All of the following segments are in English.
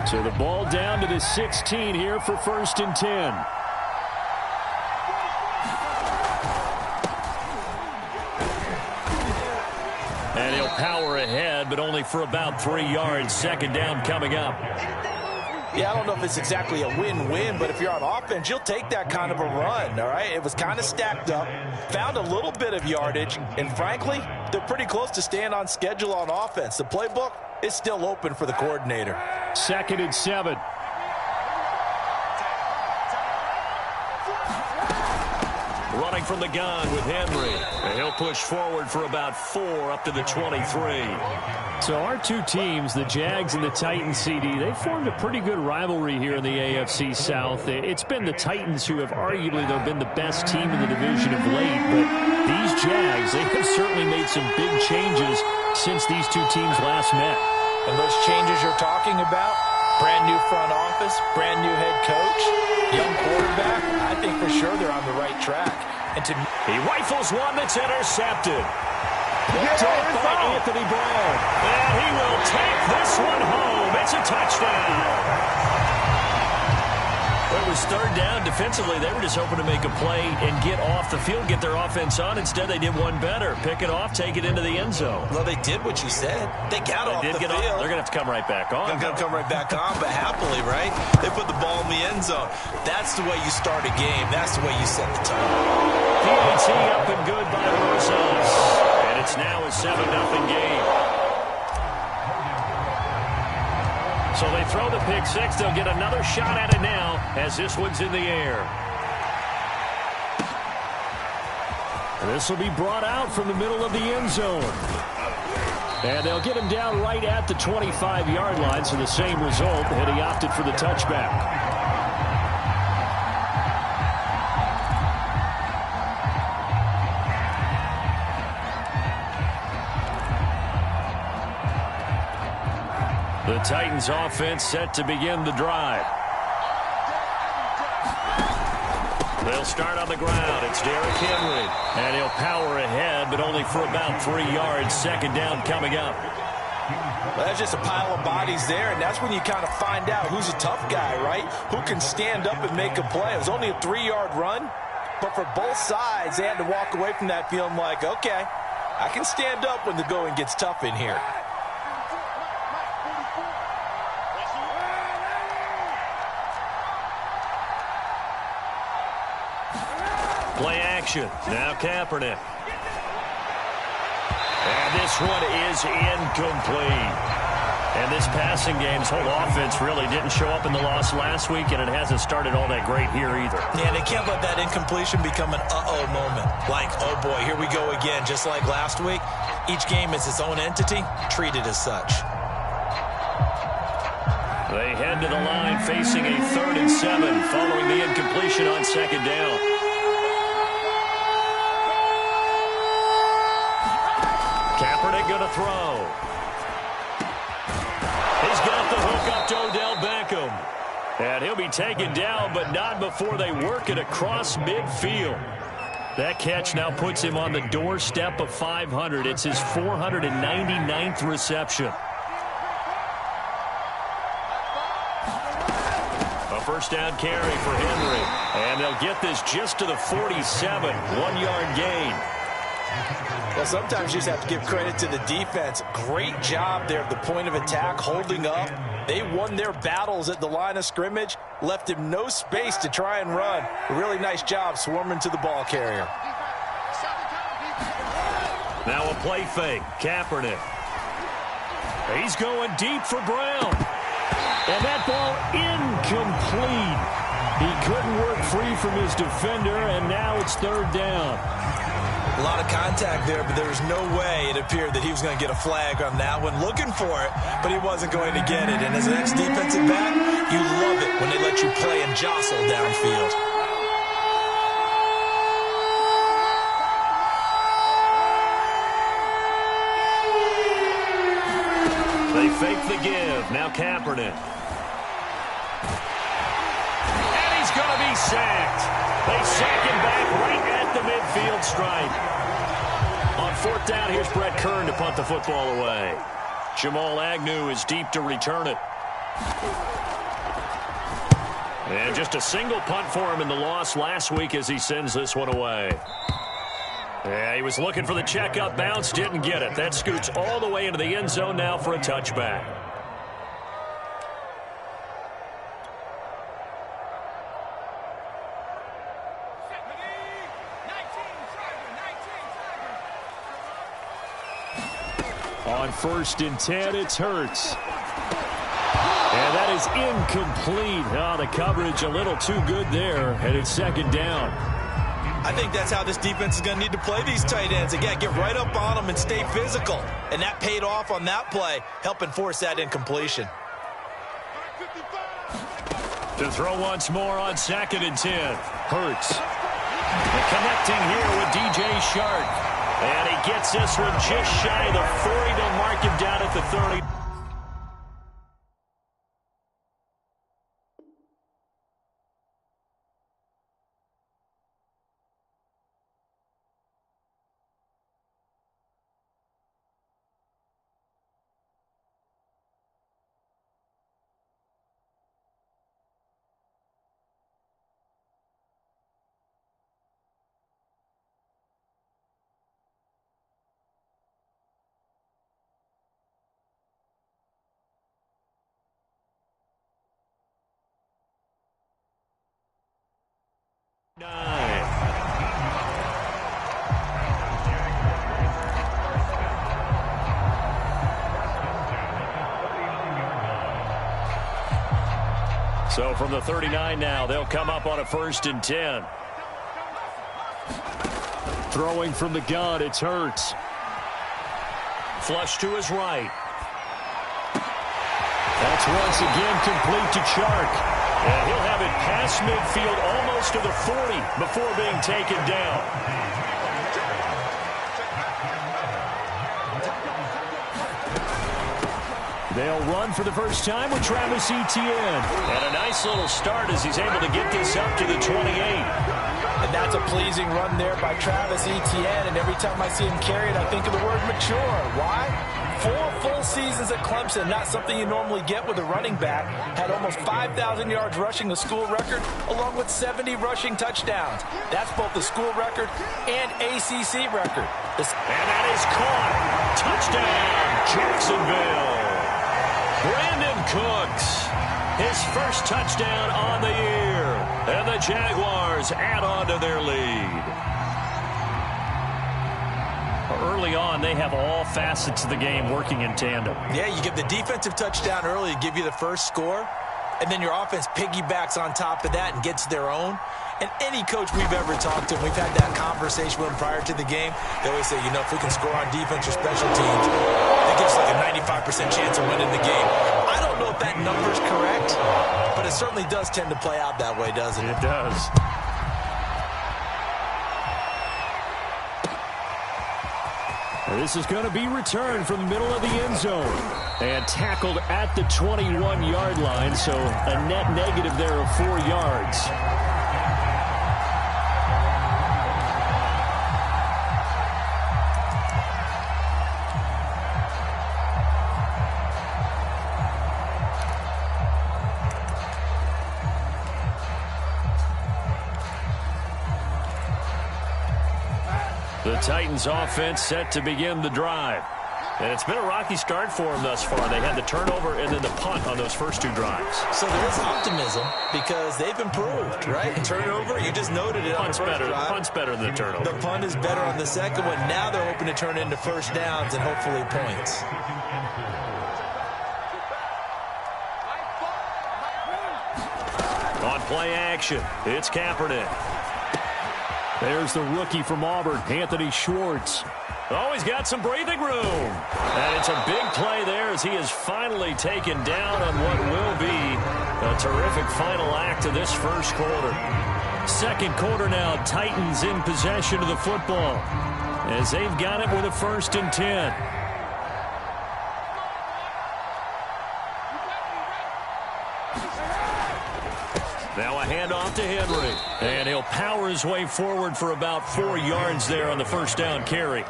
So the ball down to the 16 here for 1st and 10. And he'll power ahead, but only for about 3 yards. 2nd down coming up. Yeah, I don't know if it's exactly a win-win, but if you're on offense, you'll take that kind of a run, all right? It was kind of stacked up, found a little bit of yardage, and frankly, they're pretty close to staying on schedule on offense. The playbook is still open for the coordinator. 2nd and 7. Running from the gun with Henry. And he'll push forward for about 4 up to the 23. So our two teams, the Jags and the Titans, CD, they formed a pretty good rivalry here in the AFC South. It's been the Titans who have arguably, though, been the best team in the division of late. But these Jags, they have certainly made some big changes since these two teams last met. And those changes you're talking about, brand new front office, brand new head coach, young quarterback, I think for sure they're on the right track. And he rifles one that's intercepted. Picked off by Anthony Brown. And he will take this one home. It's a touchdown. It was 3rd down. Defensively, they were just hoping to make a play and get off the field, get their offense on. Instead, they did one better. Pick it off, take it into the end zone. Well, they did what you said. They got off the field. They're going to have to come right back on. They're going to come right back on, but happily, right? They put the ball in the end zone. That's the way you start a game. That's the way you set the tone. PAT up and good by Rosas. And it's now a 7-0 game. So they throw the pick six. They'll get another shot at it now as this one's in the air. This will be brought out from the middle of the end zone. And they'll get him down right at the 25-yard line, so the same result, and he opted for the touchback. The Titans offense set to begin the drive. They'll start on the ground. It's Derrick Henry. And he'll power ahead, but only for about 3 yards. 2nd down coming up. Well, that's just a pile of bodies there, and that's when you kind of find out who's a tough guy, right? Who can stand up and make a play. It was only a 3-yard run, but for both sides, they had to walk away from that feeling like, okay, I can stand up when the going gets tough in here. Play action. Now Kaepernick. And this one is incomplete. And this passing game's whole offense really didn't show up in the loss last week, and it hasn't started all that great here either. Yeah, they can't let that incompletion become an uh-oh moment. Like, oh boy, here we go again. Just like last week, each game is its own entity, treated as such. They head to the line facing a 3rd and 7 following the incompletion on 2nd down. Kaepernick going to throw. He's got the hook up to Odell Beckham. And he'll be taken down, but not before they work it across midfield. That catch now puts him on the doorstep of 500. It's his 499th reception. A 1st down carry for Henry. And they'll get this just to the 47. 1-yard gain. Well, sometimes you just have to give credit to the defense. Great job there at the point of attack, holding up. They won their battles at the line of scrimmage, left him no space to try and run. A really nice job swarming to the ball carrier. Now a play fake. Kaepernick. He's going deep for Brown. And that ball incomplete. He couldn't work free from his defender, and now it's 3rd down. A lot of contact there, but there was no way it appeared that he was going to get a flag on that one. Looking for it, but he wasn't going to get it. And as an ex-defensive back, you love it when they let you play and jostle downfield. They fake the give. Now Kaepernick. And he's going to be sacked. They sack him back right at the midfield stripe. On 4th down, here's Brett Kern to punt the football away. Jamal Agnew is deep to return it. And just a single punt for him in the loss last week as he sends this one away. Yeah, he was looking for the checkup bounce, didn't get it. That scoots all the way into the end zone now for a touchback. On 1st and 10, it's Hurts. And that is incomplete. Oh, the coverage a little too good there, and it's 2nd down. I think that's how this defense is going to need to play these tight ends. Again, get right up on them and stay physical. And that paid off on that play, helping force that incompletion. To throw once more on 2nd and 10. Hurts. And connecting here with DJ Chark. And he gets this one just shy of the 40. They'll mark him down at the 30. So from the 39 now, they'll come up on a 1st and 10. Throwing from the gun, it's Hurts. Flush to his right. That's once again complete to Chark. And he'll have it past midfield almost to the 40 before being taken down. They'll run for the first time with Travis Etienne. And a nice little start as he's able to get this up to the 28. And that's a pleasing run there by Travis Etienne. And every time I see him carry it, I think of the word mature. Why? 4 full seasons at Clemson, not something you normally get with a running back. Had almost 5,000 yards rushing, the school record, along with 70 rushing touchdowns. That's both the school record and ACC record. And that is caught. Touchdown, Jacksonville. Brandon Cooks, his first touchdown on the year. And the Jaguars add on to their lead. Early on, they have all facets of the game working in tandem. Yeah, you get the defensive touchdown early to give you the first score, and then your offense piggybacks on top of that and gets their own. And any coach we've ever talked to, we've had that conversation with them prior to the game, they always say, you know, if we can score on defense or special teams, that gives like a 95% chance of winning the game. I don't know if that number's correct, but it certainly does tend to play out that way, doesn't it? It does. This is going to be returned from the middle of the end zone and tackled at the 21-yard line, so a net negative there of 4 yards. The Titans offense set to begin the drive. And it's been a rocky start for them thus far. They had the turnover and then the punt on those first 2 drives. So there is optimism because they've improved, right? Turnover, you just noted it on the first drive. Punt's better than the turnover. The punt is better on the second one. Now they're hoping to turn into first downs and hopefully points. On play action, it's Kaepernick. There's the rookie from Auburn, Anthony Schwartz. Oh, he's got some breathing room. And it's a big play there as he is finally taken down on what will be a terrific final act of this first quarter. Second quarter now, Titans in possession of the football as they've got it with a 1st and 10. Now a handoff to Henry. And he'll power his way forward for about 4 yards there on the first down carry.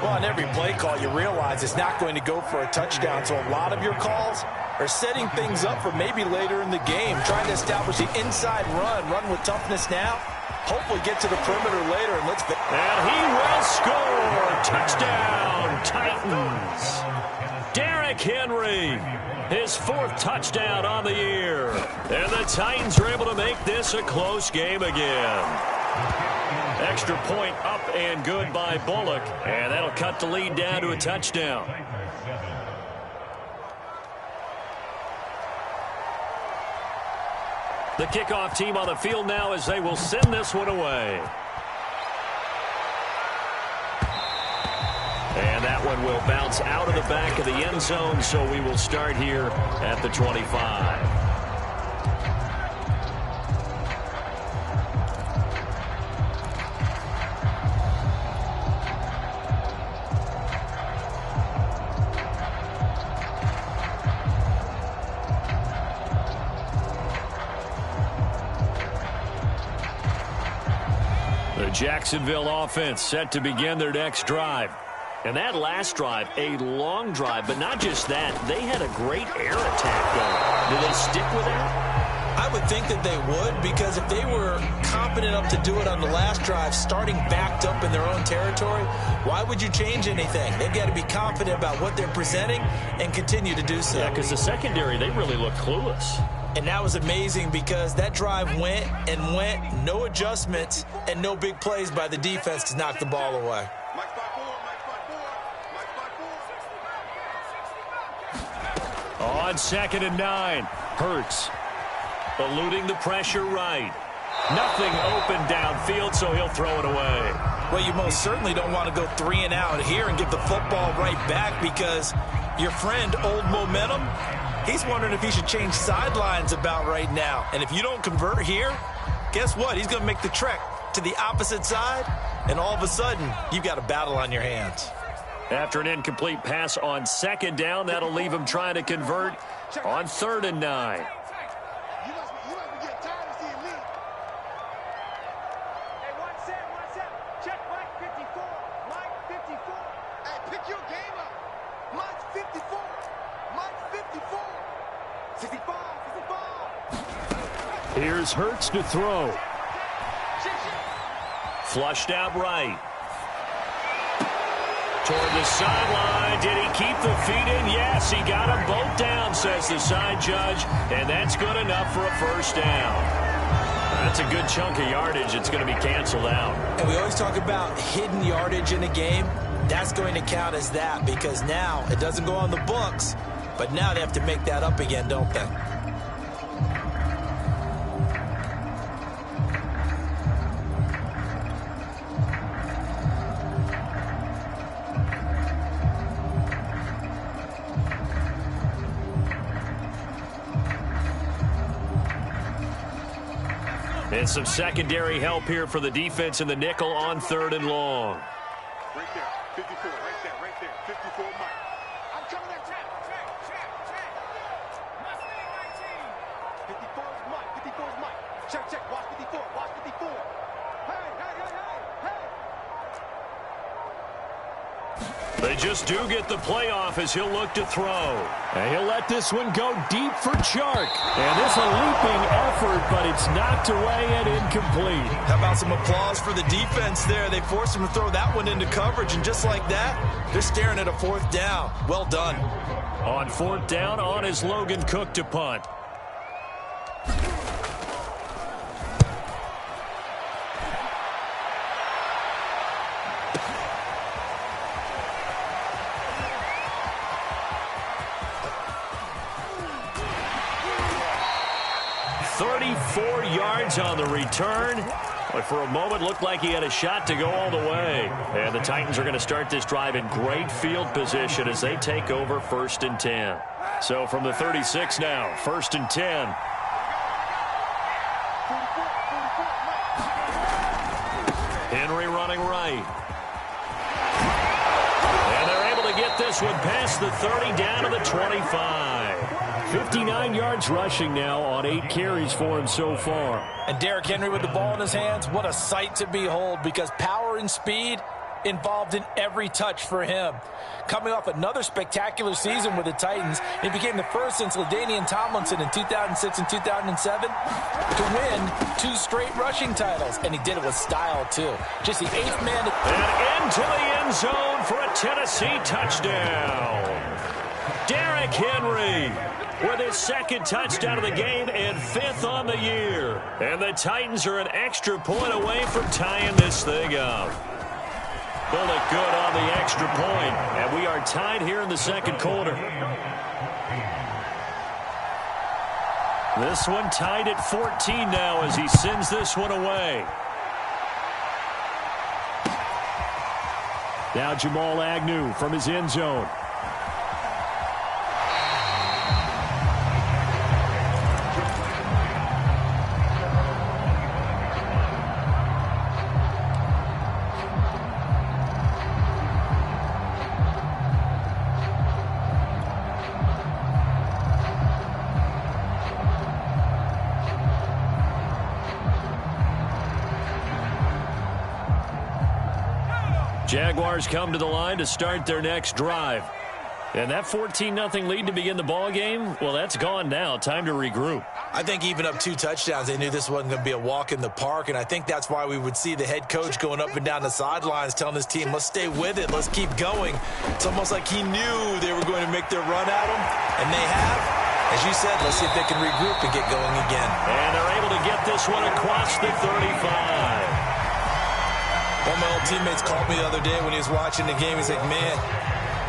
Well, on every play call, you realize it's not going to go for a touchdown. So a lot of your calls are setting things up for maybe later in the game, trying to establish the inside run with toughness now. Hopefully get to the perimeter later. And he will score. Touchdown, Titans. Derrick Henry, his 4th touchdown on the year. And the Titans are able to make this a close game again. Extra point up and good by Bullock. And that'll cut the lead down to a touchdown. The kickoff team on the field now as they will send this one away. And that one will bounce out of the back of the end zone, so we will start here at the 25. The Jacksonville offense set to begin their next drive. And that last drive, a long drive, but not just that. They had a great air attack going. Do they stick with that? I would think that they would, because if they were confident enough to do it on the last drive, starting backed up in their own territory, why would you change anything? They've got to be confident about what they're presenting and continue to do so. Yeah, because the secondary, they really look clueless. And that was amazing because that drive went and went, no adjustments, and no big plays by the defense to knock the ball away. On 2nd and 9, Hurts eluding the pressure right. Nothing open downfield, so he'll throw it away. Well, you most certainly don't want to go 3 and out here and give the football right back, because your friend, Old Momentum, he's wondering if he should change sidelines about right now. And if you don't convert here, guess what? He's going to make the trek to the opposite side, and all of a sudden, you've got a battle on your hands. After an incomplete pass on 2nd down, that'll leave him trying to convert on 3rd and 9. Here's Hurts to throw. Flushed out right. Toward the sideline. Did he keep the feet in? Yes, he got them both down, says the side judge. And that's good enough for a 1st down. That's a good chunk of yardage. It's going to be canceled out. And we always talk about hidden yardage in a game. That's going to count as that, because now it doesn't go on the books, but now they have to make that up again, don't they? And some secondary help here for the defense in the nickel on 3rd and long. Right there, 54, right there, 54, Mike. I'm coming at track. Must be my team. 54 is Mike, Check, watch 54. Hey. They just do get the playoff as he'll look to throw. And he'll let this one go deep for Chark. And it's a leaping effort, but it's knocked away and incomplete. How about some applause for the defense there? They forced him to throw that one into coverage, and just like that, they're staring at a 4th down. Well done. On 4th down, on is Logan Cook to punt. On the return, but for a moment looked like he had a shot to go all the way. And the Titans are going to start this drive in great field position as they take over 1st and 10. So from the 36 now, 1st and 10. Henry running right. And they're able to get this one past the 30 down to the 25. 59 yards rushing now on 8 carries for him so far. And Derrick Henry with the ball in his hands, what a sight to behold, because power and speed involved in every touch for him. Coming off another spectacular season with the Titans, he became the first since LaDainian Tomlinson in 2006 and 2007 to win 2 straight rushing titles, and he did it with style, too. Just the 8th man to... And into the end zone for a Tennessee touchdown. Derrick Henry with his 2nd touchdown of the game and 5th on the year. And the Titans are an extra point away from tying this thing up. Bullet good on the extra point, and we are tied here in the 2nd quarter. This one tied at 14 now as he sends this one away. Now Jamal Agnew from his end zone. Jaguars come to the line to start their next drive. And that 14-0 lead to begin the ball game, well, that's gone now. Time to regroup. I think even up 2 touchdowns, they knew this wasn't going to be a walk in the park, and I think that's why we would see the head coach going up and down the sidelines telling his team, let's stay with it, let's keep going. It's almost like he knew they were going to make their run at him, and they have. As you said, let's see if they can regroup and get going again. And they're able to get this one across the 35. One of my old teammates called me the other day when he was watching the game. He's like, man,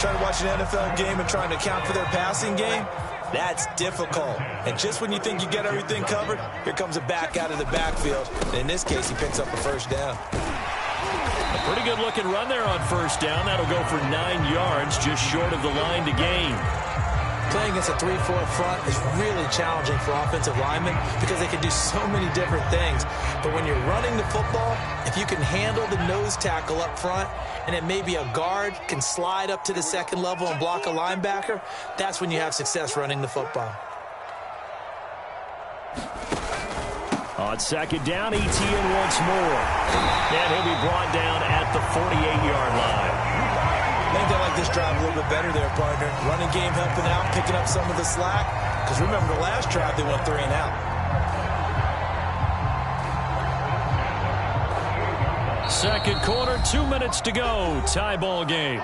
trying to watch an NFL game and trying to account for their passing game, that's difficult. And just when you think you get everything covered, here comes a back out of the backfield. And in this case, he picks up a 1st down. A pretty good looking run there on 1st down. That'll go for 9 yards, just short of the line to gain. Playing against a 3-4 front is really challenging for offensive linemen because they can do so many different things. But when you're running the football, if you can handle the nose tackle up front and then maybe a guard can slide up to the 2nd level and block a linebacker, that's when you have success running the football. On 2nd down, Etienne once more. And he'll be brought down at the 48-yard line. I think they like this drive a little bit better there, partner. Running game helping out, picking up some of the slack. Because remember, the last drive, they went 3 and out. 2nd quarter, 2 minutes to go. Tie ball game.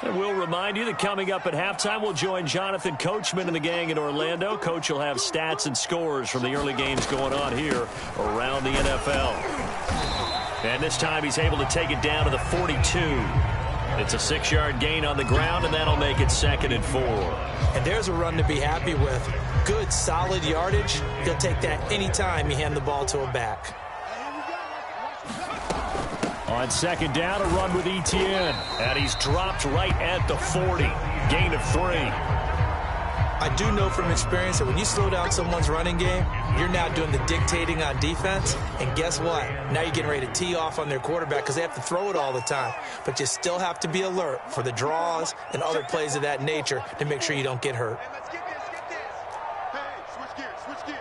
And we'll remind you that coming up at halftime, we'll join Jonathan Coachman and the gang in Orlando. Coach will have stats and scores from the early games going on here around the NFL. And this time he's able to take it down to the 42. It's a 6-yard gain on the ground, and that'll make it 2nd and 4. And there's a run to be happy with. Good, solid yardage. He'll take that anytime you hand the ball to a back. On 2nd down, a run with Etienne. And he's dropped right at the 40. Gain of 3. I do know from experience that when you slow down someone's running game, you're now doing the dictating on defense. And guess what? Now you're getting ready to tee off on their quarterback because they have to throw it all the time. But you still have to be alert for the draws and other plays of that nature to make sure you don't get hurt. Hey, let's get this, get this. Hey, switch gears, switch gears.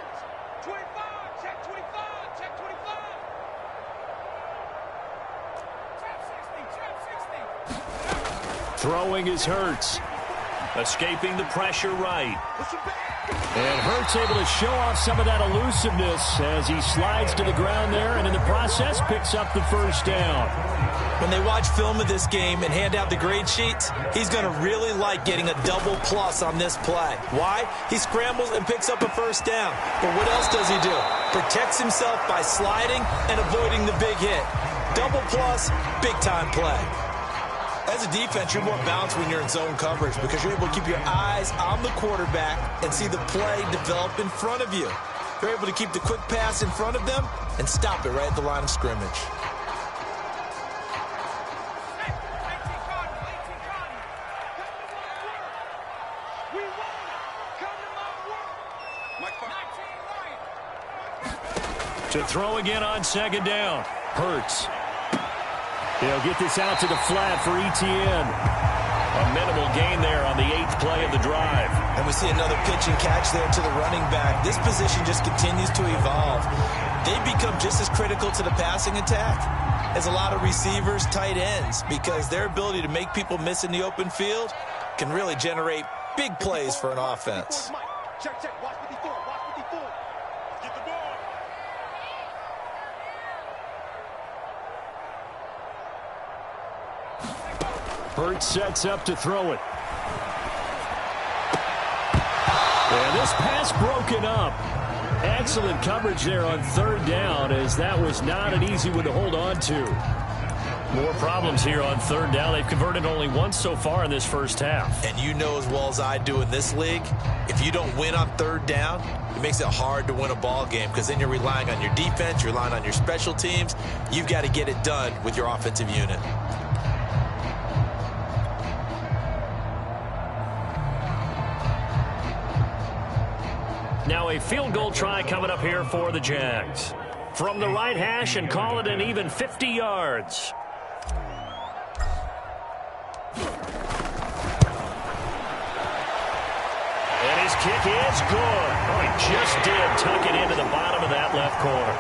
25, check 25, check 25. Trap 60, trap 60. Throwing is Hurts. Escaping the pressure right. And Hurts able to show off some of that elusiveness as he slides to the ground there and in the process picks up the 1st down. When they watch film of this game and hand out the grade sheets, he's going to really like getting a double plus on this play. Why? He scrambles and picks up a 1st down. But what else does he do? Protects himself by sliding and avoiding the big hit. Double plus, big time play. As a defense, you're more balanced when you're in zone coverage because you're able to keep your eyes on the quarterback and see the play develop in front of you. You're able to keep the quick pass in front of them and stop it right at the line of scrimmage. To throw again on 2nd down. Hurts. They'll get this out to the flat for Etienne. A minimal gain there on the 8th play of the drive. And we see another pitch and catch there to the running back. This position just continues to evolve. they become just as critical to the passing attack as a lot of receivers, tight ends, because their ability to make people miss in the open field can really generate big plays for an offense. Check, check. Watch 54. Watch 54. Get the ball. Hurts sets up to throw it. And this pass broken up. Excellent coverage there on third down, as that was not an easy one to hold on to. More problems here on third down. They've converted only once so far in this first half. And you know as well as I do in this league, if you don't win on third down, it makes it hard to win a ball game, because then you're relying on your defense, you're relying on your special teams. You've got to get it done with your offensive unit. Now a field goal try coming up here for the Jags. From the right hash, and call it an even 50 yards. And his kick is good. Oh, he just did tuck it into the bottom of that left corner.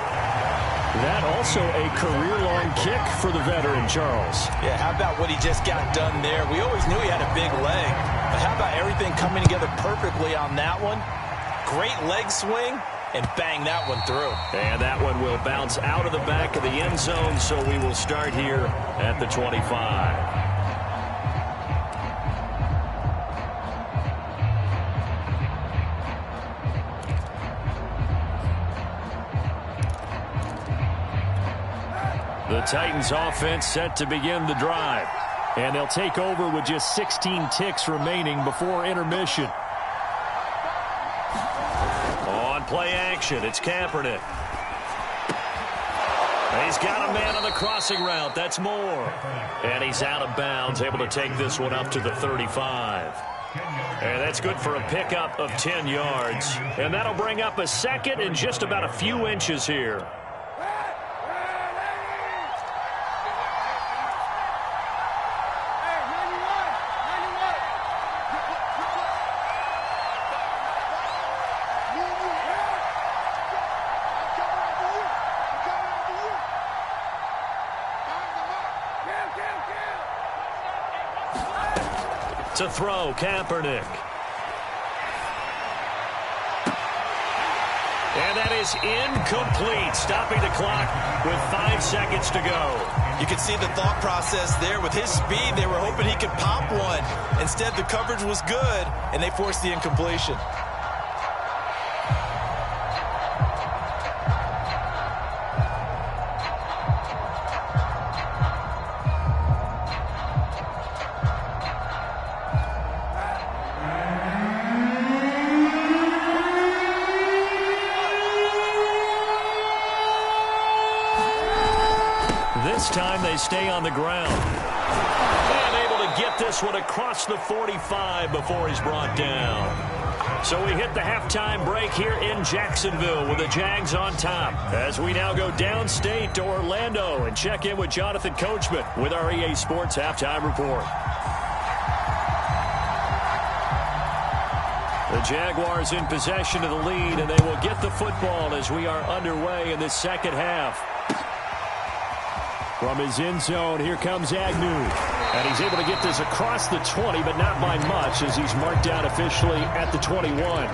That also a career-long kick for the veteran, Charles. Yeah, how about what he just got done there? We always knew he had a big leg, but how about everything coming together perfectly on that one? Great leg swing, and bang that one through. And that one will bounce out of the back of the end zone, so we will start here at the 25. The Titans offense set to begin the drive. And they'll take over with just 16 ticks remaining before intermission. On play action, it's Kaepernick. He's got a man on the crossing route. That's Moore. And he's out of bounds, able to take this one up to the 35. And that's good for a pickup of 10 yards. And that'll bring up a second and just about a few inches here. To throw, Kaepernick. And that is incomplete, stopping the clock with 5 seconds to go. You can see the thought process there. With his speed, they were hoping he could pop one. Instead, the coverage was good, and they forced the incompletion. This time they stay on the ground. And able to get this one across the 45 before he's brought down. So we hit the halftime break here in Jacksonville with the Jags on top. As we now go downstate to Orlando and check in with Jonathan Coachman with our EA Sports Halftime Report. The Jaguars in possession of the lead, and they will get the football as we are underway in this second half. From his end zone, here comes Agnew. And he's able to get this across the 20, but not by much, as he's marked down officially at the 21.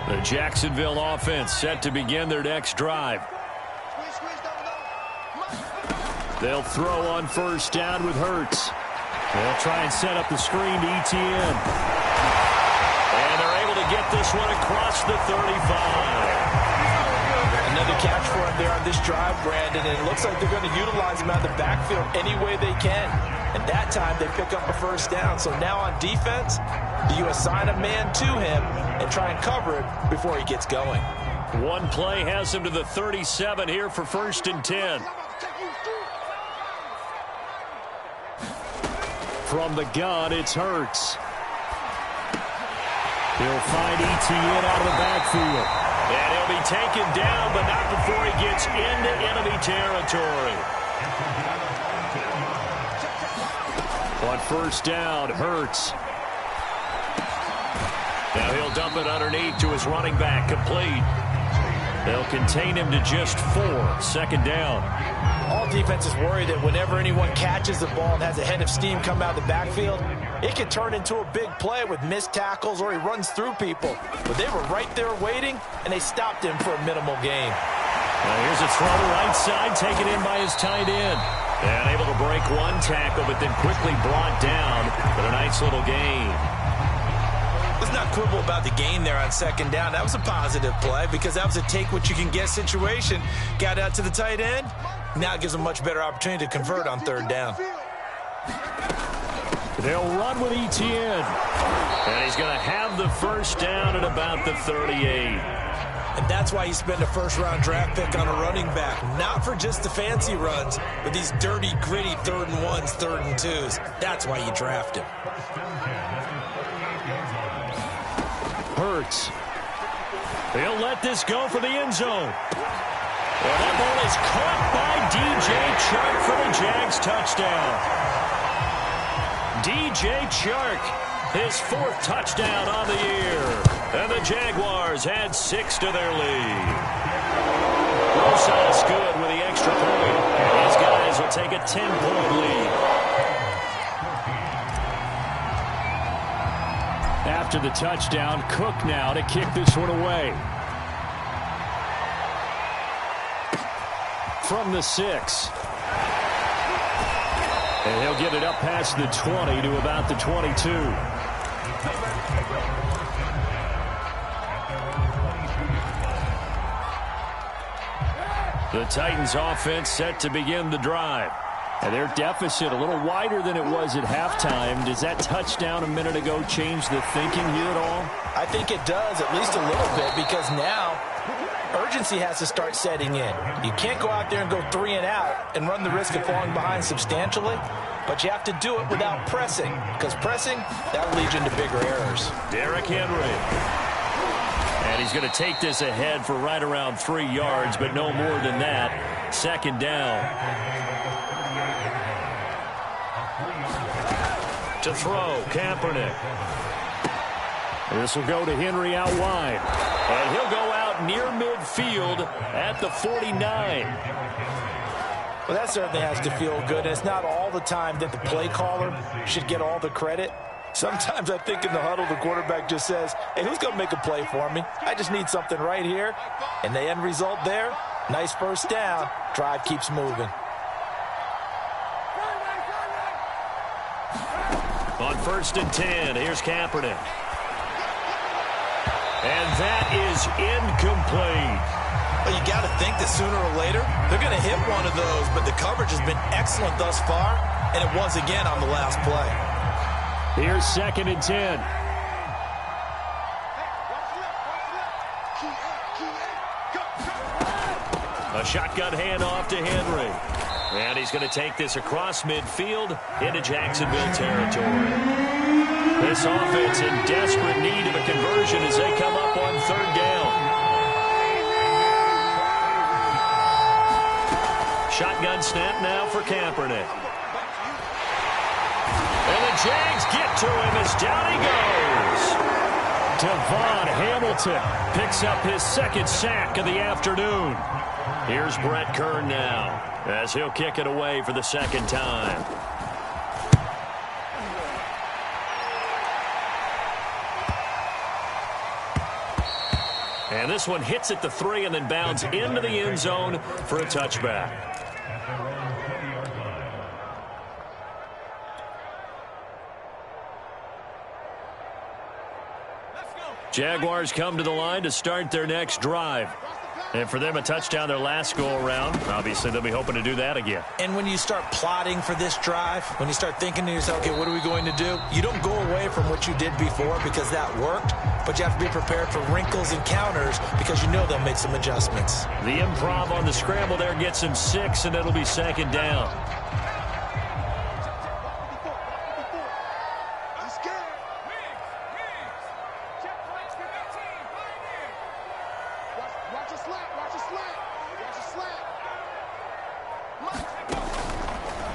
The Jacksonville offense set to begin their next drive. They'll throw on first down with Hurts. They'll try and set up the screen to Etienne. And they're able to get this one across the 35. Another catch for him there on this drive, Brandon, and it looks like they're going to utilize him out of the backfield any way they can. And that time they pick up a first down. So now on defense, do you assign a man to him and try and cover it before he gets going? One play has him to the 37 here for 1st and 10. From the gun, it's Hurts. He'll find Etienne out of the backfield. And he'll be taken down, but not before he gets into enemy territory. On first down, Hurts. Now he'll dump it underneath to his running back, complete. They'll contain him to just 4. 2nd down. All defenses worry that whenever anyone catches the ball and has a head of steam come out of the backfield, it can turn into a big play with missed tackles or he runs through people. But they were right there waiting, and they stopped him for a minimal gain. Now here's a throw to the right side, taken in by his tight end. And able to break one tackle, but then quickly brought down. But a nice little gain. Let's not quibble about the gain there on 2nd down. That was a positive play because that was a take-what-you-can-get situation. Got out to the tight end. Now it gives them a much better opportunity to convert on 3rd down. They'll run with Etienne. And he's going to have the 1st down at about the 38. And that's why you spend a 1st-round draft pick on a running back. Not for just the fancy runs, but these dirty, gritty 3rd and 1s, 3rd and 2s. That's why you draft him. Hurts. He'll let this go for the end zone. Well, that ball is caught by DJ Chark for the Jags touchdown. DJ Chark, his 4th touchdown on the year. And the Jaguars add 6 to their lead. Rosas good with the extra point. These guys will take a 10-point lead. After the touchdown, Cook now to kick this one away. From the 6. And he'll get it up past the 20 to about the 22. The Titans offense set to begin the drive. And their deficit a little wider than it was at halftime. Does that touchdown a minute ago change the thinking here at all? I think it does, at least a little bit, because now urgency has to start setting in. You can't go out there and go 3 and out and run the risk of falling behind substantially, but you have to do it without pressing, because pressing, that'll lead you into bigger errors. Derrick Henry. And he's going to take this ahead for right around 3 yards, but no more than that. 2nd down. To throw, Kaepernick. This will go to Henry out wide. And he'll go out near midfield at the 49. Well, that certainly has to feel good. It's not all the time that the play caller should get all the credit. Sometimes I think in the huddle, the quarterback just says, hey, who's going to make a play for me? I just need something right here. And the end result there, nice 1st down. Drive keeps moving. On 1st and 10, here's Kaepernick. And that is incomplete. Well, you got to think that sooner or later, they're going to hit one of those, but the coverage has been excellent thus far, and it was again on the last play. Here's 2nd and 10. A shotgun handoff to Henry. And he's going to take this across midfield into Jacksonville territory. This offense in desperate need of a conversion as they come up on 3rd down. Shotgun snap now for Kaepernick. And the Jags get to him as down he goes. Devon Hamilton picks up his 2nd sack of the afternoon. Here's Brett Kern now as he'll kick it away for the 2nd time. And this one hits at the 3 and then bounds into the end zone for a touchback. Jaguars come to the line to start their next drive. And for them, a touchdown their last go-around. Obviously, they'll be hoping to do that again. And when you start plotting for this drive, when you start thinking to yourself, okay, what are we going to do? You don't go away from what you did before because that worked, but you have to be prepared for wrinkles and counters because you know they'll make some adjustments. The improv on the scramble there gets him 6, and it'll be 2nd down.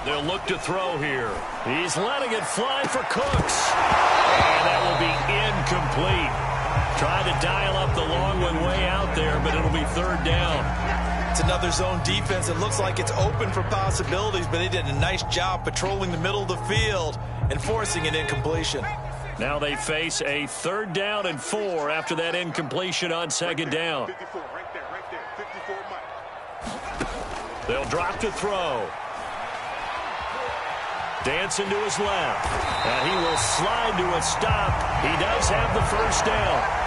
They'll look to throw here. He's letting it fly for Cooks. And that will be incomplete. Trying to dial up the long one way out there, but it'll be third down. It's another zone defense. It looks like it's open for possibilities, but they did a nice job patrolling the middle of the field and forcing an incompletion. Now they face a 3rd down and 4 after that incompletion on 2nd down. 54, right there, 54 Mike. They'll drop to throw. Dancing to his left. And he will slide to a stop. He does have the first down.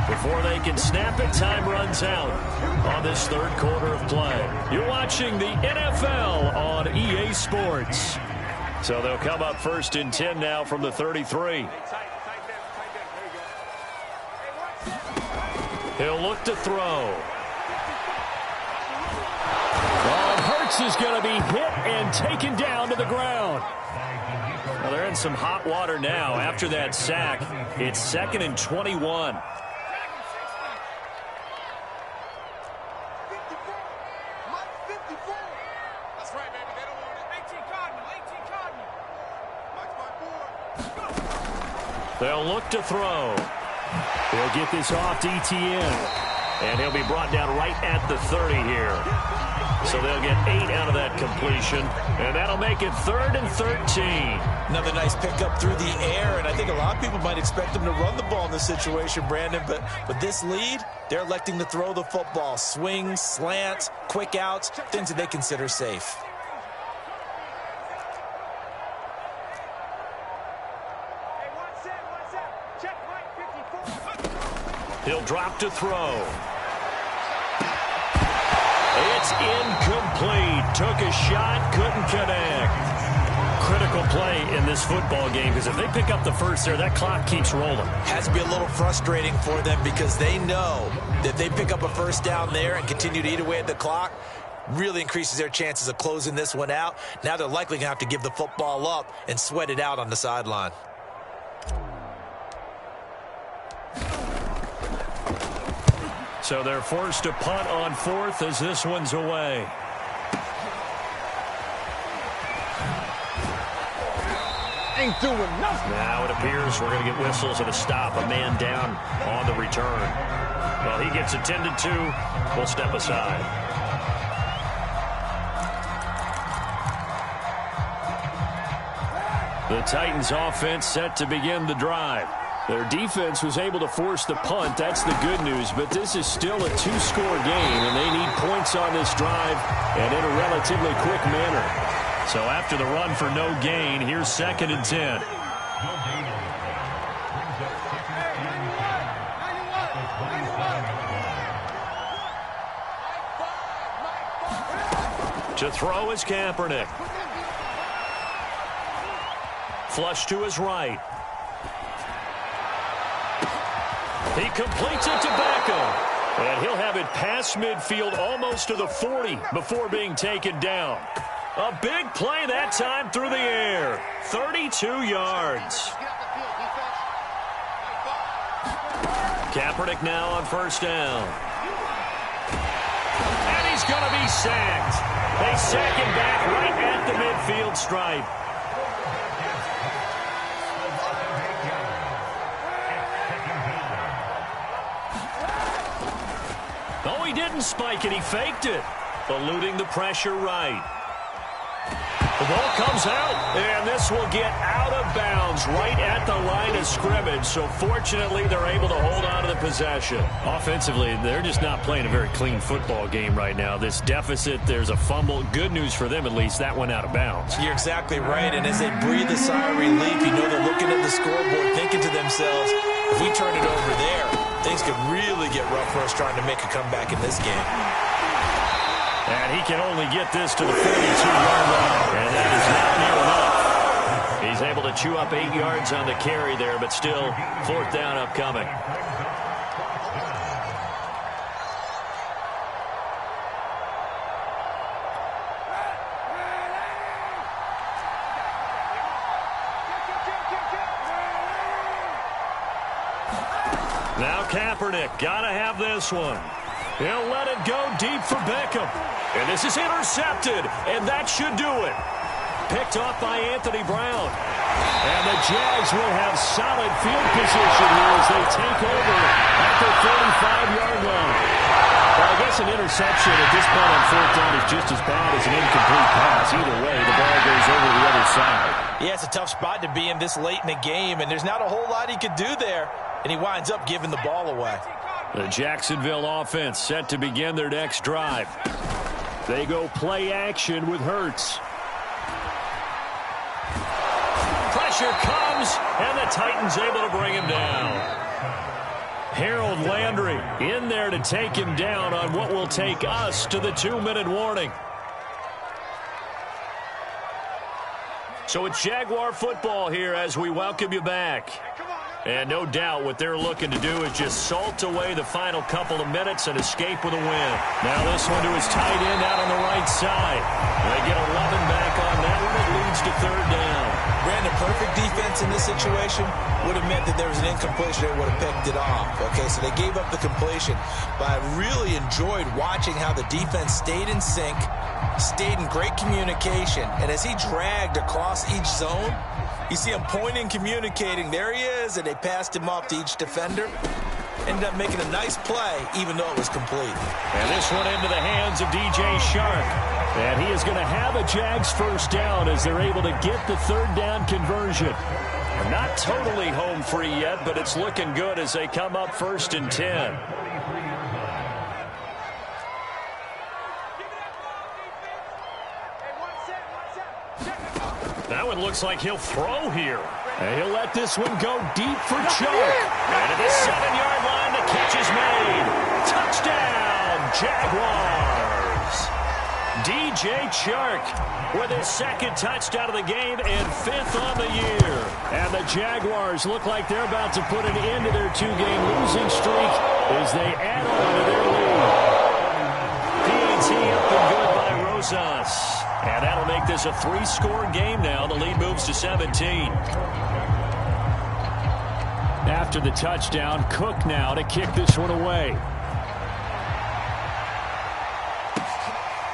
Before they can snap it, time runs out on this 3rd quarter of play. You're watching the NFL on EA Sports. So they'll come up 1st and 10 now from the 33. He'll look to throw. Oh, Hurts is going to be hit and taken down to the ground. Well, they're in some hot water now after that sack. It's 2nd and 21. They'll look to throw. He'll get this off to Etienne. And he'll be brought down right at the 30 here. So they'll get 8 out of that completion. And that'll make it 3rd and 13. Another nice pickup through the air, and I think a lot of people might expect them to run the ball in this situation, Brandon. But with this lead, they're electing to throw the football. Swings, slants, quick outs, things that they consider safe. He'll drop to throw. It's incomplete. Took a shot, couldn't connect. Critical play in this football game, because if they pick up the first there, that clock keeps rolling. Has to be a little frustrating for them, because they know that if they pick up a first down there and continue to eat away at the clock, really increases their chances of closing this one out. Now they're likely going to have to give the football up and sweat it out on the sideline. So they're forced to punt on 4th as this one's away. Ain't doing nothing. Now it appears we're going to get whistles and a stop. A man down on the return. Well, he gets attended to. We'll step aside. The Titans offense set to begin the drive. Their defense was able to force the punt. That's the good news. But this is still a 2-score game, and they need points on this drive and in a relatively quick manner. So after the run for no gain, here's 2nd and 10. To throw is Kaepernick. Flush to his right. He completes it to Beckham. And he'll have it past midfield almost to the 40 before being taken down. A big play that time through the air. 32 yards. Kaepernick now on 1st down. And he's going to be sacked. They sack him back right at the midfield stripe. Oh, he didn't spike it. He faked it. Eluding the pressure right. The ball comes out, and this will get out of bounds right at the line of scrimmage. So fortunately, they're able to hold on to the possession. Offensively, they're just not playing a very clean football game right now. This deficit, there's a fumble. Good news for them, at least. That went out of bounds. You're exactly right, and as they breathe a sigh of relief, you know they're looking at the scoreboard, thinking to themselves, if we turn it over there, things could really get rough for us trying to make a comeback in this game. And he can only get this to the 42-yard line. And that is not near enough. He's able to chew up 8 yards on the carry there, but still 4th down upcoming. Now Kaepernick, gotta have this one. He'll let it go deep for Beckham. And this is intercepted, and that should do it. Picked off by Anthony Brown. And the Jags will have solid field position here as they take over at the 35-yard line. Well, I guess an interception at this point on fourth down is just as bad as an incomplete pass. Either way, the ball goes over the other side. Yeah, it's a tough spot to be in this late in the game, and there's not a whole lot he could do there. And he winds up giving the ball away. The Jacksonville offense set to begin their next drive. They go play action with Hurts. Pressure comes, and the Titans able to bring him down. Harold Landry in there to take him down on what will take us to the 2-minute warning. So it's Jaguar football here as we welcome you back. And no doubt what they're looking to do is just salt away the final couple of minutes and escape with a win. Now this one to his tight end out on the right side. They get 11 back on that one. It leads to third down. Brandon, perfect defense in this situation would have meant that there was an incompletion. They would have picked it off. Okay, so they gave up the completion. But I really enjoyed watching how the defense stayed in sync, stayed in great communication. And as he dragged across each zone, you see him pointing, communicating. There he is, and they passed him off to each defender. Ended up making a nice play, even though it was complete. And this one into the hands of DJ Shark. And he is going to have a Jags first down as they're able to get the third down conversion. Not totally home free yet, but it's looking good as they come up 1st and 10. That one looks like he'll throw here. And he'll let this one go deep for Chark. And at the 7-yard line, the catch is made. Touchdown, Jaguars. DJ Chark with his second touchdown of the game and 5th on the year. And the Jaguars look like they're about to put an end to their 2-game losing streak as they add on to their lead. PAT up and good by Rosas. And that'll make this a 3-score game now. The lead moves to 17. After the touchdown, Cook now to kick this one away.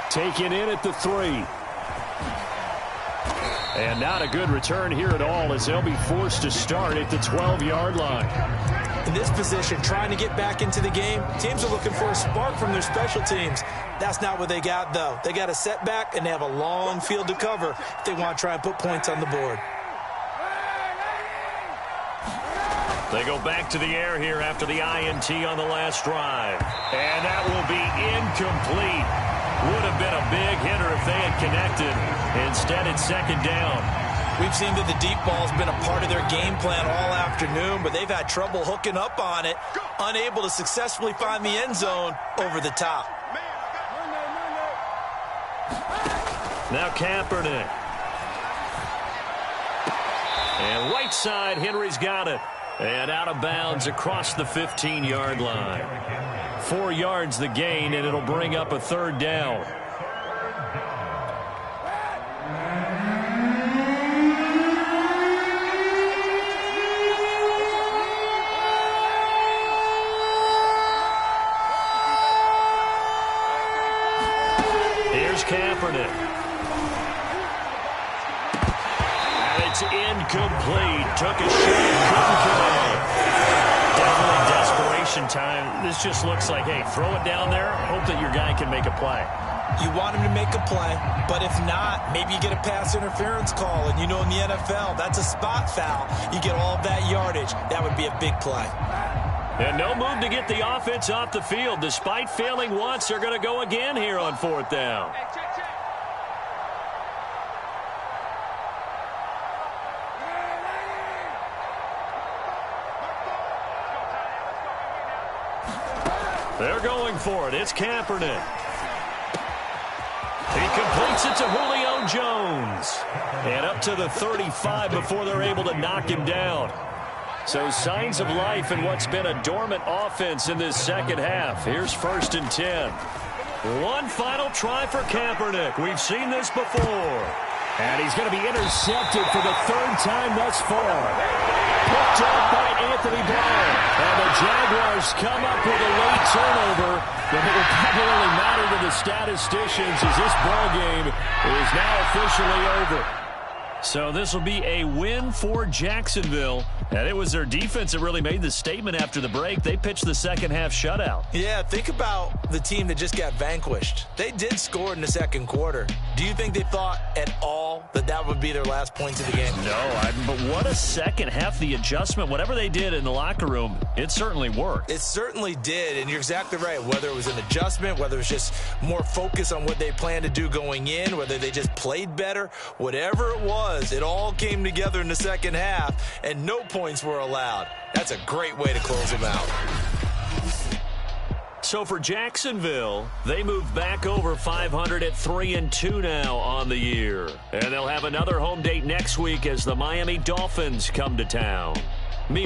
Taken in at the 3. And not a good return here at all as they'll be forced to start at the 12-yard line. In this position, trying to get back into the game, teams are looking for a spark from their special teams. That's not what they got, though. They got a setback, and they have a long field to cover if they want to try and put points on the board. They go back to the air here after the INT on the last drive. And that will be incomplete. Would have been a big hitter if they had connected. Instead, it's 2nd down. We've seen that the deep ball's been a part of their game plan all afternoon, but they've had trouble hooking up on it, unable to successfully find the end zone over the top. Now Kaepernick. And right side, Henry's got it. And out of bounds across the 15-yard line. 4 yards the gain, and it'll bring up a 3rd down. Here's Kaepernick. And it's incomplete. Took a shot, couldn't connect. Definitely desperation time. This just looks like, hey, throw it down there, hope that your guy can make a play. You want him to make a play, but if not, maybe you get a pass interference call. And you know in the NFL, that's a spot foul. You get all of that yardage. That would be a big play. And no move to get the offense off the field. Despite failing once, they're going to go again here on 4th down. They're going for it. It's Kaepernick. He completes it to Julio Jones. And up to the 35 before they're able to knock him down. So signs of life in what's been a dormant offense in this second half. Here's 1st and 10. One final try for Kaepernick. We've seen this before. And he's going to be intercepted for the third time thus far. Picked up by Anthony Brown. And the Jaguars come up with a late turnover. But it will probably only matter to the statisticians as this ball game is now officially over. So this will be a win for Jacksonville. And it was their defense that really made the statement after the break. They pitched the second-half shutout. Yeah, think about the team that just got vanquished. They did score in the second quarter. Do you think they thought at all that that would be their last points of the game? No, but what a second half. The adjustment, whatever they did in the locker room, it certainly worked. It certainly did, and you're exactly right. Whether it was an adjustment, whether it was just more focus on what they planned to do going in, whether they just played better, whatever it was, it all came together in the second half, and no points were allowed. That's a great way to close them out. So for Jacksonville, they move back over 500 at 3-2 now on the year. And they'll have another home date next week as the Miami Dolphins come to town.